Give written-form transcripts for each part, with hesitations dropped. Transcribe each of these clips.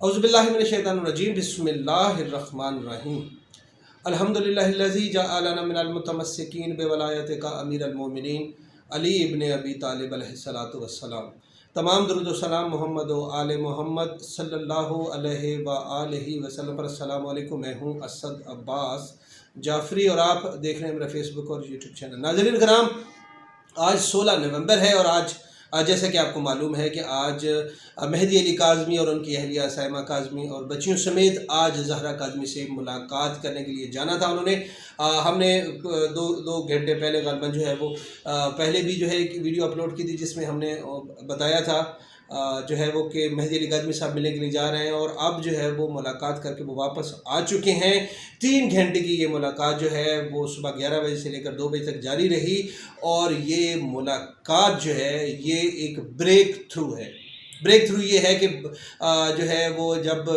اعوذ باللہ من الشیطان الرجیم بسم اللہ الرحمن الرحیم الحمدللہ الذی جعلنا من المتمسکین بولایتک امیر المومنین علی ابن ابی طالب علیہ الصلوۃ والسلام۔ تمام درود و سلام محمد و آل محمد صلی اللہ علیہ وآلہ وسلم پر۔ السلام علیکم، میں ہوں اسد عباس جعفری اور آپ دیکھ رہے ہیں میرا فیس بک اور یوٹیوب چینل۔ ناظرین کرام، آج 16 نومبر ہے اور آج جیسا کہ آپ کو معلوم ہے کہ آج مہدی علی کاظمی اور ان کی اہلیہ سائمہ کاظمی اور بچیوں سمیت آج زہرا کاظمی سے ملاقات کرنے کے لیے جانا تھا انہوں نے۔ ہم نے دو گھنٹے پہلے غالباً جو ہے وہ پہلے بھی جو ہے ایک ویڈیو اپلوڈ کی تھی جس میں ہم نے بتایا تھا جو ہے وہ کہ مہدی علی کاظمی صاحب ملنے کے لیے جا رہے ہیں، اور اب جو ہے وہ ملاقات کر کے وہ واپس آ چکے ہیں۔ 3 گھنٹے کی یہ ملاقات جو ہے وہ صبح 11 بجے سے لے کر 2 بجے تک جاری رہی، اور یہ ملاقات جو ہے یہ ایک بریک تھرو ہے۔ بریک تھرو یہ ہے کہ جو ہے وہ جب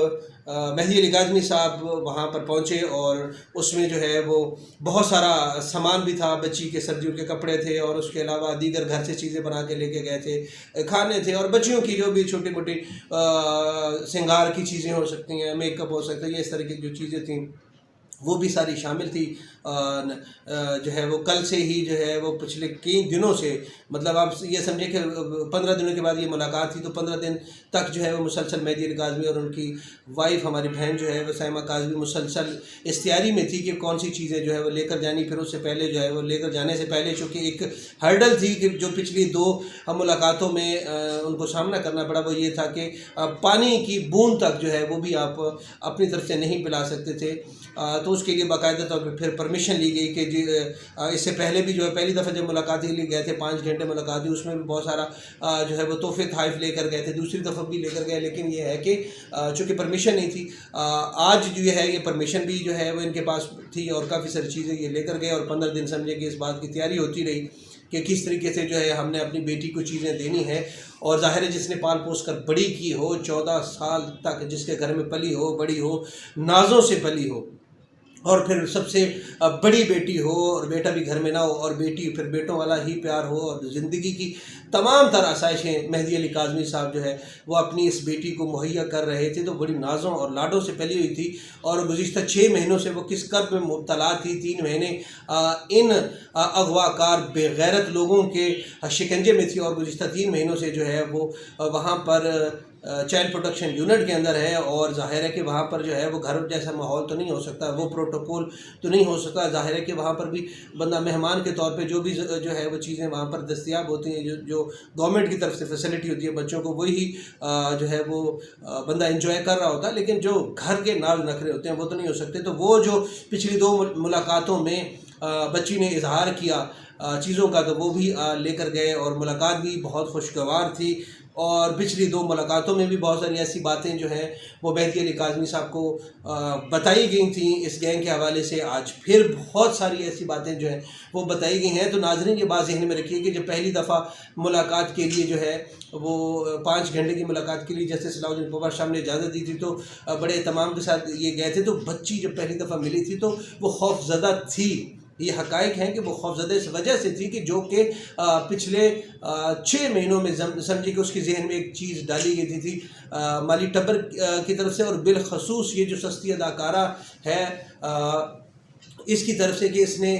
مہدی علی کاظمی صاحب وہاں پر پہنچے اور اس میں جو ہے وہ بہت سارا سامان بھی تھا، بچی کے سردیوں کے کپڑے تھے اور اس کے علاوہ دیگر گھر سے چیزیں بنا کے لے کے گئے تھے، کھانے تھے، اور بچیوں کی جو بھی چھوٹی موٹی سنگار کی چیزیں ہو سکتی ہیں، میک اپ ہو سکتا ہے، یہ اس طرح کی جو چیزیں تھیں وہ بھی ساری شامل تھی۔ جو ہے وہ کل سے ہی جو ہے وہ پچھلے کئی دنوں سے، مطلب آپ یہ سمجھیں کہ 15 دنوں کے بعد یہ ملاقات تھی، تو 15 دن تک جو ہے وہ مسلسل مہدی علی کاظمی اور ان کی وائف ہماری بہن جو ہے وہ سائمہ کاظمی مسلسل اس تیاری میں تھی کہ کون سی چیزیں جو ہے وہ لے کر جانی۔ پھر اس سے پہلے جو ہے وہ لے کر جانے سے پہلے چونکہ ایک ہرڈل تھی کہ جو پچھلی 2 ملاقاتوں میں ان کو سامنا کرنا پڑا، وہ یہ تھا کہ پانی کی بوند تک جو ہے وہ بھی آپ اپنی طرف سے نہیں پلا سکتے تھے، تو اس کے لیے باقاعدہ طور پہ پھر پرمیشن لی گئی کہ اس سے پہلے بھی جو ہے پہلی دفعہ جب ملاقات کے لیے گئے تھے 5 گھنٹے ملاقات ہوئی، اس میں بھی بہت سارا جو ہے وہ تحفے تحائف لے کر گئے تھے، دوسری دفعہ بھی لے کر گئے، لیکن یہ ہے کہ چونکہ پرمیشن نہیں تھی، آج جو ہے یہ پرمیشن بھی جو ہے وہ ان کے پاس تھی اور کافی ساری چیزیں یہ لے کر گئے، اور 15 دن سمجھے کہ اس بات کی تیاری ہوتی رہی کہ کس طریقے سے جو ہے ہم نے اپنی بیٹی کو چیزیں دینی ہیں۔ اور ظاہر ہے جس نے پال پوس کر بڑی کی ہو، 14 سال تک جس کے گھر میں پلی ہو، بڑی ہو، نازوں سے پلی ہو، اور پھر سب سے بڑی بیٹی ہو اور بیٹا بھی گھر میں نہ ہو، اور بیٹی پھر بیٹوں والا ہی پیار ہو، اور زندگی کی تمام تر آسائشیں مہدی علی کاظمی صاحب جو ہے وہ اپنی اس بیٹی کو مہیا کر رہے تھے، تو بڑی نازوں اور لاڈوں سے پلی ہوئی تھی، اور گزشتہ 6 مہینوں سے وہ کس کرب میں مبتلا تھی۔ 3 مہینے ان اغوا کار بے غیرت لوگوں کے شکنجے میں تھی، اور گزشتہ 3 مہینوں سے جو ہے وہ وہاں پر چائلڈ پروٹیکشن یونٹ کے اندر ہے، اور ظاہر ہے کہ وہاں پر جو ہے وہ گھر جیسا ماحول تو نہیں ہو سکتا، وہ پروٹوکول تو نہیں ہو سکتا۔ ظاہر ہے کہ وہاں پر بھی بندہ مہمان کے طور پہ جو بھی جو ہے وہ چیزیں وہاں پر دستیاب ہوتی ہیں، جو گورنمنٹ کی طرف سے فیسلٹی ہوتی ہے بچوں کو، وہی جو ہے وہ بندہ انجوائے کر رہا ہوتا ہے، لیکن جو گھر کے ناز نخرے ہوتے ہیں وہ تو نہیں ہو سکتے۔ تو وہ جو پچھلی 2 ملاقاتوں میں بچی نے اظہار کیا چیزوں کا، تو وہ بھی لے کر گئے، اور ملاقات بھی بہت خوشگوار تھی، اور پچھلی 2 ملاقاتوں میں بھی بہت ساری ایسی باتیں جو ہیں وہ مہدی علی کاظمی صاحب کو بتائی گئی تھیں اس گینگ کے حوالے سے۔ آج پھر بہت ساری ایسی باتیں جو ہیں وہ بتائی گئی ہیں۔ تو ناظرین یہ بات ذہن میں رکھیے کہ جب پہلی دفعہ ملاقات کے لیے جو ہے وہ 5 گھنٹے کی ملاقات کے لیے جیسے صلاح الدین پوار صاحب نے اجازت دی تھی، تو بڑے اہتمام کے ساتھ یہ گئے تھے، تو بچی جب پہلی دفعہ ملی تھی تو وہ خوف زدہ تھی۔ یہ حقائق ہیں کہ وہ خوفزدہ اس وجہ سے تھی کہ جو کہ پچھلے 6 مہینوں میں سمجھے کہ اس کی ذہن میں ایک چیز ڈالی گئی تھی مالی ٹبر کی طرف سے، اور بالخصوص یہ جو سستی اداکارہ ہے اس کی طرف سے، کہ اس نے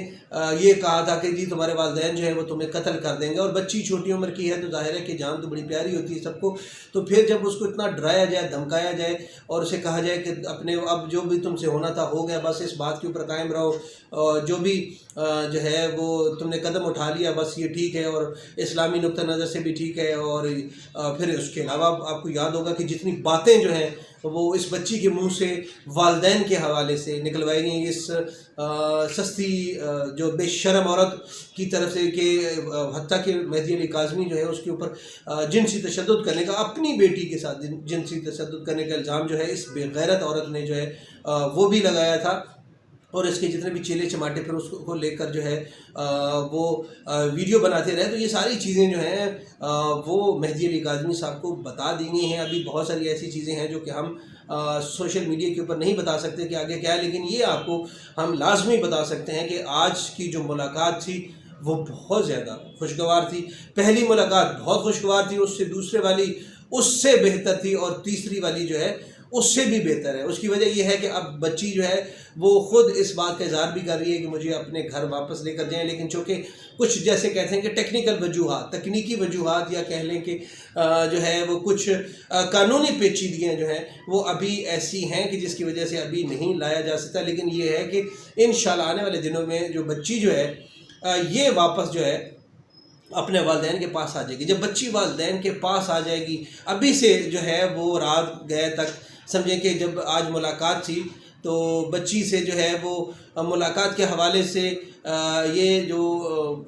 یہ کہا تھا کہ جی تمہارے والدین جو ہے وہ تمہیں قتل کر دیں گے، اور بچی چھوٹی عمر کی ہے تو ظاہر ہے کہ جان تو بڑی پیاری ہوتی ہے سب کو۔ تو پھر جب اس کو اتنا ڈرایا جائے، دھمکایا جائے، اور اسے کہا جائے کہ اپنے اب جو بھی تم سے ہونا تھا ہو گیا، بس اس بات کے اوپر قائم رہو، جو بھی جو ہے وہ تم نے قدم اٹھا لیا بس یہ ٹھیک ہے، اور اسلامی نقطہ نظر سے بھی ٹھیک ہے، اور پھر اس کے علاوہ آپ کو یاد ہوگا کہ جتنی باتیں جو ہیں وہ اس بچی کے منہ سے والدین کے حوالے سے نکلوائی گئی، اس سستی جو بے شرم عورت کی طرف سے، کہ حتیٰ کہ مہدی علی کاظمی جو ہے اس کے اوپر جنسی تشدد کرنے کا، اپنی بیٹی کے ساتھ جنسی تشدد کرنے کا الزام جو ہے اس بے غیرت عورت نے جو ہے وہ بھی لگایا تھا، اور اس کے جتنے بھی چیلے چماٹے پھر اس کو لے کر جو ہے وہ ویڈیو بناتے رہے۔ تو یہ ساری چیزیں جو ہیں وہ مہدی علی کاظمی صاحب کو بتا دی گئی ہیں۔ ابھی بہت ساری ایسی چیزیں ہیں جو کہ ہم سوشل میڈیا کے اوپر نہیں بتا سکتے کہ آگے کیا ہے، لیکن یہ آپ کو ہم لازمی بتا سکتے ہیں کہ آج کی جو ملاقات تھی وہ بہت زیادہ خوشگوار تھی۔ پہلی ملاقات بہت خوشگوار تھی، اس سے دوسرے والی اس سے بہتر تھی، اور تیسری والی جو ہے اس سے بھی بہتر ہے۔ اس کی وجہ یہ ہے کہ اب بچی جو ہے وہ خود اس بات کا اظہار بھی کر رہی ہے کہ مجھے اپنے گھر واپس لے کر جائیں، لیکن چونکہ کچھ جیسے کہتے ہیں کہ ٹیکنیکل وجوہات، تکنیکی وجوہات، یا کہہ لیں کہ جو ہے وہ کچھ قانونی پیچیدگیاں جو ہیں وہ ابھی ایسی ہیں کہ جس کی وجہ سے ابھی نہیں لایا جا سکتا، لیکن یہ ہے کہ انشاءاللہ آنے والے دنوں میں جو بچی جو ہے یہ واپس جو ہے اپنے والدین کے پاس آ جائے گی۔ جب بچی والدین کے پاس آ جائے گی، ابھی سے جو ہے وہ رات گئے تک سمجھیں کہ جب آج ملاقات تھی تو بچی سے جو ہے وہ ملاقات کے حوالے سے یہ جو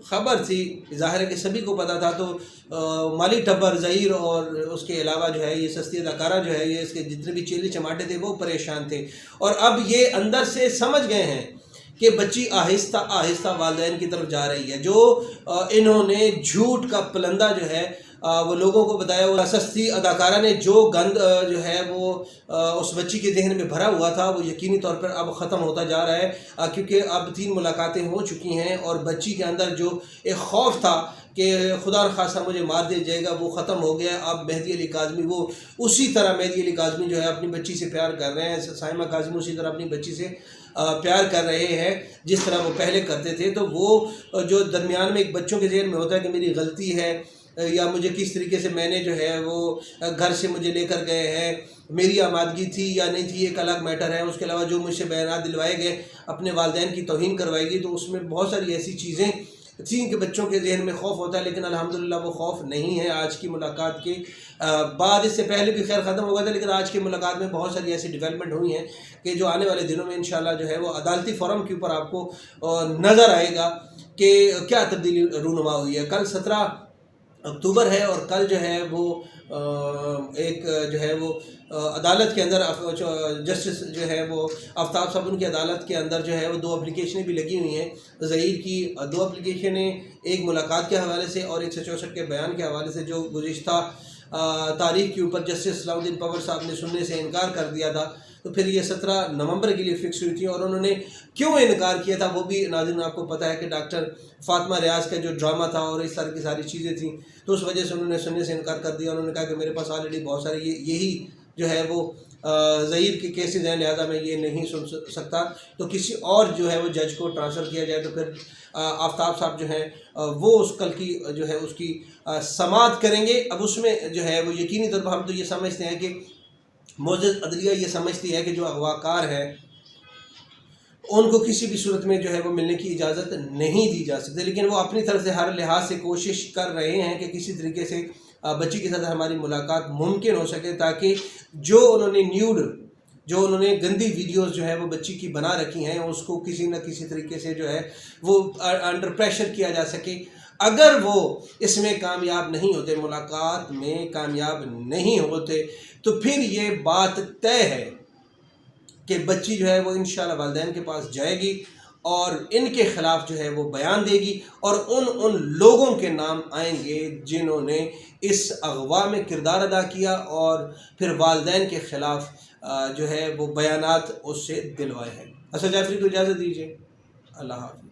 خبر تھی، ظاہر ہے کہ سبھی کو پتہ تھا، تو مالی ٹبر ظہیر اور اس کے علاوہ جو ہے یہ سستی اداکارہ جو ہے یہ اس کے جتنے بھی چیلے چماٹے تھے وہ پریشان تھے، اور اب یہ اندر سے سمجھ گئے ہیں کہ بچی آہستہ آہستہ والدین کی طرف جا رہی ہے۔ جو انہوں نے جھوٹ کا پلندہ جو ہے وہ لوگوں کو بتایا، وہ سستی اداکارہ نے جو گند جو ہے وہ اس بچی کے ذہن میں بھرا ہوا تھا وہ یقینی طور پر اب ختم ہوتا جا رہا ہے، کیونکہ اب 3 ملاقاتیں ہو چکی ہیں، اور بچی کے اندر جو ایک خوف تھا کہ خدا نخواستہ مجھے مار دیا جائے گا وہ ختم ہو گیا۔ اب مہدی علی کاظمی وہ اسی طرح مہدی علی کاظمی جو ہے اپنی بچی سے پیار کر رہے ہیں، سائمہ کاظمی اسی طرح اپنی بچی سے پیار کر رہے ہیں جس طرح وہ پہلے کرتے تھے۔ تو وہ جو درمیان میں ایک بچوں کے ذہن میں ہوتا ہے کہ میری غلطی ہے، یا مجھے کس طریقے سے میں نے جو ہے وہ گھر سے مجھے لے کر گئے ہیں، میری آمادگی تھی یا نہیں تھی ایک الگ میٹر ہے، اس کے علاوہ جو مجھ سے بیانات دلوائے گئے، اپنے والدین کی توہین کروائی گئی، تو اس میں بہت ساری ایسی چیزیں تھیں کہ بچوں کے ذہن میں خوف ہوتا ہے، لیکن الحمدللہ وہ خوف نہیں ہے۔ آج کی ملاقات کے بعد، اس سے پہلے بھی خیر ختم ہو گیا تھا، لیکن آج کی ملاقات میں بہت ساری ایسی ڈیولپمنٹ ہوئی ہیں کہ جو آنے والے دنوں میں انشاءاللہ جو ہے وہ عدالتی فورم کے اوپر آپ کو نظر آئے گا کہ کیا تبدیلی رونما ہوئی ہے۔ کل 17 اکتوبر ہے، اور کل جو ہے وہ ایک جو ہے وہ عدالت کے اندر جسٹس جو ہے وہ آفتاب صاحب ان کی عدالت کے اندر جو ہے وہ 2 اپلیکیشنیں بھی لگی ہوئی ہیں ظہیر کی، 2 اپلیکیشنیں، ایک ملاقات کے حوالے سے اور 164 کے بیان کے حوالے سے، جو گزشتہ تاریخ کے اوپر جسٹس صلاح الدین پور صاحب نے سننے سے انکار کر دیا تھا، تو پھر یہ 17 نومبر کے لیے فکس ہوئی تھی، اور انہوں نے کیوں انکار کیا تھا وہ بھی ناظرین آپ کو پتہ ہے کہ ڈاکٹر فاطمہ ریاض کا جو ڈرامہ تھا اور اس طرح کی ساری چیزیں تھیں، تو اس وجہ سے انہوں نے سننے سے انکار کر دیا۔ انہوں نے کہا کہ میرے پاس آلریڈی بہت سارے یہی جو ہے وہ ظہیر کے کیسز ہیں، لہذا میں یہ نہیں سن سکتا، تو کسی اور جو ہے وہ جج کو ٹرانسفر کیا جائے۔ تو پھر آفتاب صاحب جو ہیں وہ اس کل کی جو ہے اس کی سماعت کریں گے۔ اب اس میں جو ہے وہ یقینی طور پر ہم تو یہ سمجھتے ہیں کہ معزز عدلیہ یہ سمجھتی ہے کہ جو اغوا کار ہے ان کو کسی بھی صورت میں جو ہے وہ ملنے کی اجازت نہیں دی جا سکتی، لیکن وہ اپنی طرف سے ہر لحاظ سے کوشش کر رہے ہیں کہ کسی طریقے سے بچی کے ساتھ ہماری ملاقات ممکن ہو سکے، تاکہ جو انہوں نے جو انہوں نے گندی ویڈیوز جو ہے وہ بچی کی بنا رکھی ہیں اس کو کسی نہ کسی طریقے سے جو ہے وہ انڈر پریشر کیا جا سکے۔ اگر وہ اس میں کامیاب نہیں ہوتے، ملاقات میں کامیاب نہیں ہوتے، تو پھر یہ بات طے ہے کہ بچی جو ہے وہ انشاءاللہ والدین کے پاس جائے گی اور ان کے خلاف جو ہے وہ بیان دے گی، اور ان لوگوں کے نام آئیں گے جنہوں نے اس اغوا میں کردار ادا کیا اور پھر والدین کے خلاف جو ہے وہ بیانات اس سے دلوائے ہیں۔ اسد جعفری کو اجازت دیجیے، اللہ حافظ۔